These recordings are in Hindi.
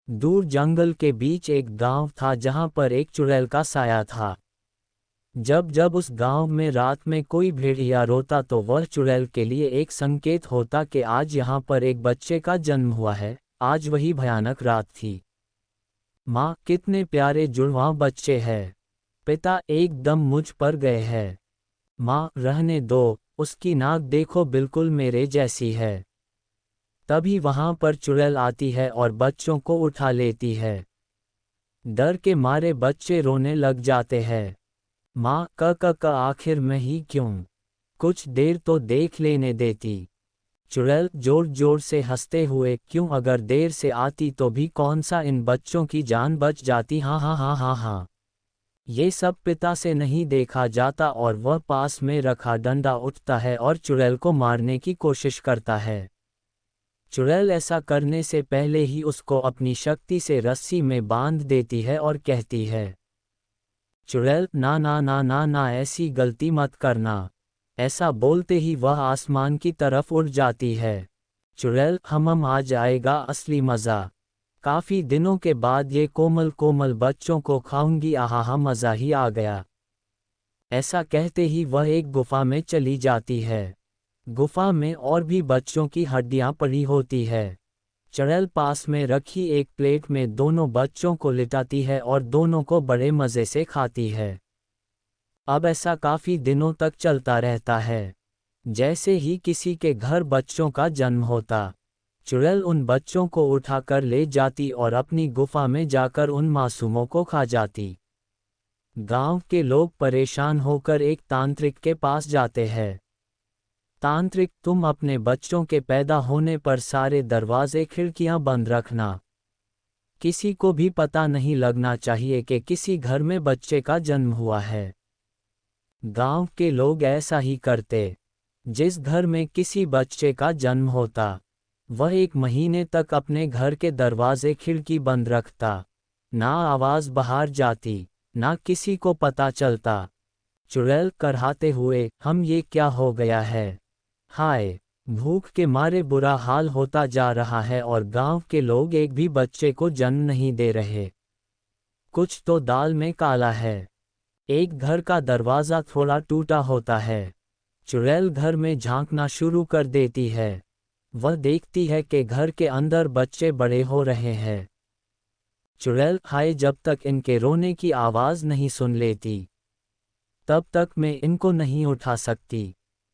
दूर जंगल के बीच एक गांव था जहां पर एक चुड़ैल का साया था। जब जब उस गांव में रात में कोई भेड़िया रोता तो वह चुड़ैल के लिए एक संकेत होता कि आज यहाँ पर एक बच्चे का जन्म हुआ है। आज वही भयानक रात थी। माँ, कितने प्यारे जुड़वां बच्चे हैं। पिता एकदम मुझ पर गए हैं। माँ, रहने दो, उसकी नाक देखो बिल्कुल मेरे जैसी है। तभी वहां पर चुड़ैल आती है और बच्चों को उठा लेती है। डर के मारे बच्चे रोने लग जाते हैं। माँ, क आखिर में ही क्यों? कुछ देर तो देख लेने देती। चुड़ैल जोर जोर से हंसते हुए, क्यों अगर देर से आती तो भी कौन सा इन बच्चों की जान बच जाती। हाँ हाँ हाँ हाँ हाँ। ये सब पिता से नहीं देखा जाता और वह पास में रखा डंडा उठता है और चुड़ैल को मारने की कोशिश करता है। चुड़ैल ऐसा करने से पहले ही उसको अपनी शक्ति से रस्सी में बांध देती है और कहती है, चुड़ैल, ना ना ना ना ना, ऐसी गलती मत करना। ऐसा बोलते ही वह आसमान की तरफ उड़ जाती है। चुड़ैल, हम आ जाएगा असली मज़ा। काफ़ी दिनों के बाद ये कोमल कोमल बच्चों को खाऊंगी, आहा मज़ा ही आ गया। ऐसा कहते ही वह एक गुफा में चली जाती है। गुफा में और भी बच्चों की हड्डियां पड़ी होती है। चुड़ैल पास में रखी एक प्लेट में दोनों बच्चों को लिटाती है और दोनों को बड़े मज़े से खाती है। अब ऐसा काफ़ी दिनों तक चलता रहता है। जैसे ही किसी के घर बच्चों का जन्म होता, चुड़ैल उन बच्चों को उठाकर ले जाती और अपनी गुफा में जाकर उन मासूमों को खा जाती। गांव के लोग परेशान होकर एक तांत्रिक के पास जाते हैं। तांत्रिक, तुम अपने बच्चों के पैदा होने पर सारे दरवाजे खिड़कियां बंद रखना। किसी को भी पता नहीं लगना चाहिए कि किसी घर में बच्चे का जन्म हुआ है। गांव के लोग ऐसा ही करते। जिस घर में किसी बच्चे का जन्म होता, वह 1 महीने तक अपने घर के दरवाजे खिड़की बंद रखता। ना आवाज़ बाहर जाती, ना किसी को पता चलता। चुड़ैल कराहते हुए, हम ये क्या हो गया है? हाय, भूख के मारे बुरा हाल होता जा रहा है और गांव के लोग एक भी बच्चे को जन्म नहीं दे रहे। कुछ तो दाल में काला है। एक घर का दरवाज़ा थोड़ा टूटा होता है। चुड़ैल घर में झांकना शुरू कर देती है। वह देखती है कि घर के अंदर बच्चे बड़े हो रहे हैं। चुड़ैल, हाय, जब तक इनके रोने की आवाज़ नहीं सुन लेती, तब तक मैं इनको नहीं उठा सकती।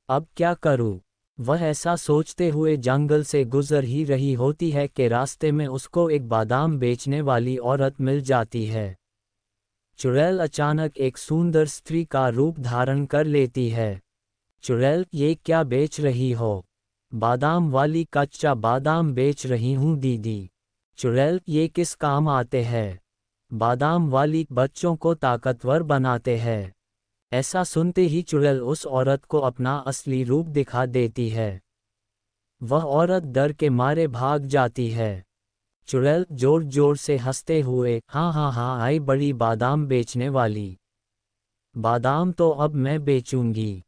अब क्या करूं? वह ऐसा सोचते हुए जंगल से गुजर ही रही होती है कि रास्ते में उसको एक बादाम बेचने वाली औरत मिल जाती है। चुड़ैल अचानक एक सुंदर स्त्री का रूप धारण कर लेती है। चुड़ैल, ये क्या बेच रही हो? बादाम वाली, कच्चा बादाम बेच रही हूँ दीदी। चुड़ैल, ये किस काम आते हैं? बादाम वाली, बच्चों को ताकतवर बनाते हैं। ऐसा सुनते ही चुड़ैल उस औरत को अपना असली रूप दिखा देती है। वह औरत डर के मारे भाग जाती है। चुड़ैल जोर जोर से हंसते हुए, हाँ हाँ हाँ, आई बड़ी बादाम बेचने वाली। बादाम तो अब मैं बेचूंगी।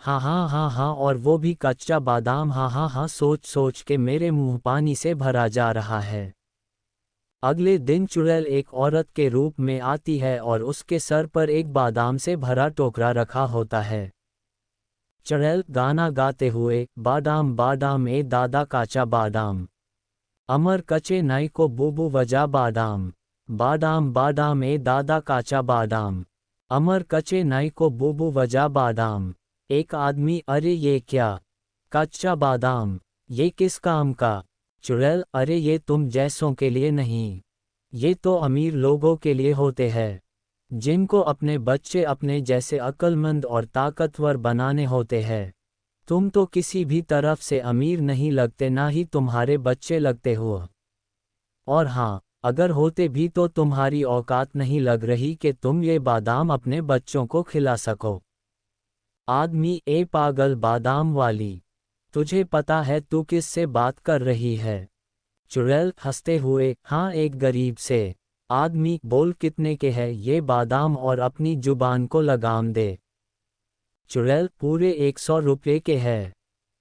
हाँ हाँ हाँ हाँ, और वो भी कच्चा बादाम। हाँ हाँ हाँ, सोच सोच के मेरे मुंह पानी से भरा जा रहा है। अगले दिन चुड़ैल एक औरत के रूप में आती है और उसके सर पर एक बादाम से भरा टोकरा रखा होता है। चुड़ैल गाना गाते हुए, बादाम बादाम ए दादा काचा बादाम, अमर कचे नाई को बूबू वजा बादाम। बादाम बादाम ए दादा काचा बादाम, अमर कचे नाई को बूबू वजा बादाम। एक आदमी, अरे ये क्या? कच्चा बादाम? ये किस काम का? चुड़ैल, अरे ये तुम जैसों के लिए नहीं। ये तो अमीर लोगों के लिए होते हैं, जिनको अपने बच्चे अपने जैसे अक्लमंद और ताकतवर बनाने होते हैं। तुम तो किसी भी तरफ से अमीर नहीं लगते, ना ही तुम्हारे बच्चे लगते हो। और हाँ, अगर होते भी तो तुम्हारी औकात नहीं लग रही कि तुम ये बादाम अपने बच्चों को खिला सको। आदमी, ए पागल बादाम वाली, तुझे पता है तू किस से बात कर रही है? चुड़ैल हंसते हुए, हाँ, एक गरीब से। आदमी, बोल कितने के है ये बादाम और अपनी जुबान को लगाम दे। चुड़ैल, पूरे 100 रुपये के है।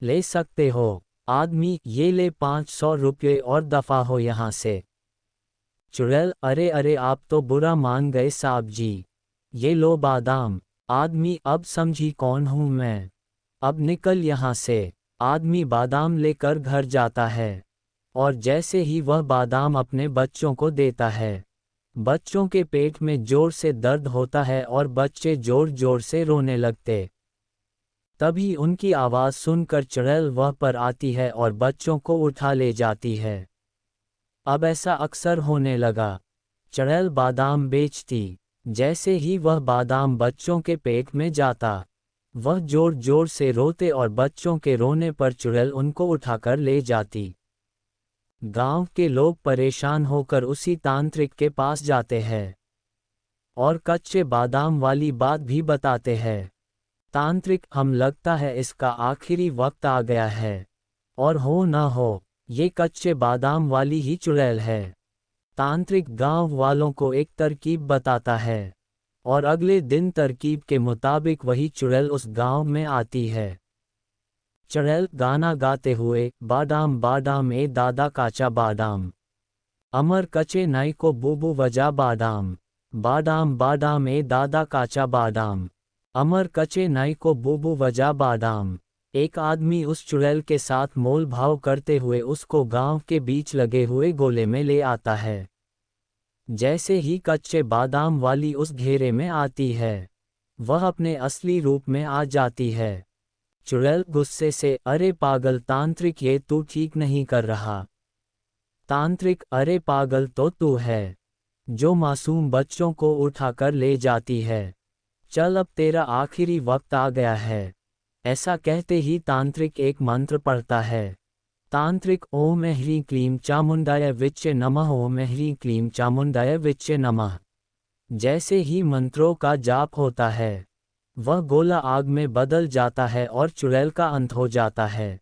ले सकते हो। आदमी, ये ले 500 रुपये और दफा हो यहाँ से। चुड़ैल, अरे अरे आप तो बुरा मान गए साहब जी। ये लो बादाम। आदमी, अब समझी कौन हूँ मैं। अब निकल यहाँ से। आदमी बादाम लेकर घर जाता है। और जैसे ही वह बादाम अपने बच्चों को देता है, बच्चों के पेट में जोर से दर्द होता है और बच्चे जोर जोर से रोने लगते। तभी उनकी आवाज़ सुनकर चुड़ैल वह पर आती है और बच्चों को उठा ले जाती है। अब ऐसा अक्सर होने लगा। चुड़ैल बादाम बेचती। जैसे ही वह बादाम बच्चों के पेट में जाता, वह जोर जोर से रोते और बच्चों के रोने पर चुड़ैल उनको उठाकर ले जाती। गांव के लोग परेशान होकर उसी तांत्रिक के पास जाते हैं और कच्चे बादाम वाली बात भी बताते हैं। तांत्रिक, हम लगता है इसका आखिरी वक्त आ गया है। और हो ना हो, ये कच्चे बादाम वाली ही चुड़ैल है। तांत्रिक गांव वालों को एक तरकीब बताता है और अगले दिन तरकीब के मुताबिक वही चुड़ैल उस गांव में आती है। चुड़ैल गाना गाते हुए, बादाम बादाम ए दादा काचा बादाम, अमर कचे नाई को बूबू वजा बादाम, बादाम बादाम ए दादा काचा बादाम, अमर कचे नाई को बूबू वजा बादाम। एक आदमी उस चुड़ैल के साथ मोल भाव करते हुए उसको गांव के बीच लगे हुए गोले में ले आता है। जैसे ही कच्चे बादाम वाली उस घेरे में आती है, वह अपने असली रूप में आ जाती है। चुड़ैल गुस्से से, अरे पागल तांत्रिक, ये तू ठीक नहीं कर रहा। तांत्रिक, अरे पागल तो तू है, जो मासूम बच्चों को उठाकर ले जाती है। चल, अब तेरा आखिरी वक्त आ गया है। ऐसा कहते ही तांत्रिक एक मंत्र पढ़ता है। तांत्रिक, ओम ह्रीं क्लीं चामुंडाय विच्चे नमः, ओम ह्रीं क्लीं चामुंडाय विच्चे नमः। जैसे ही मंत्रों का जाप होता है, वह गोला आग में बदल जाता है और चुड़ैल का अंत हो जाता है।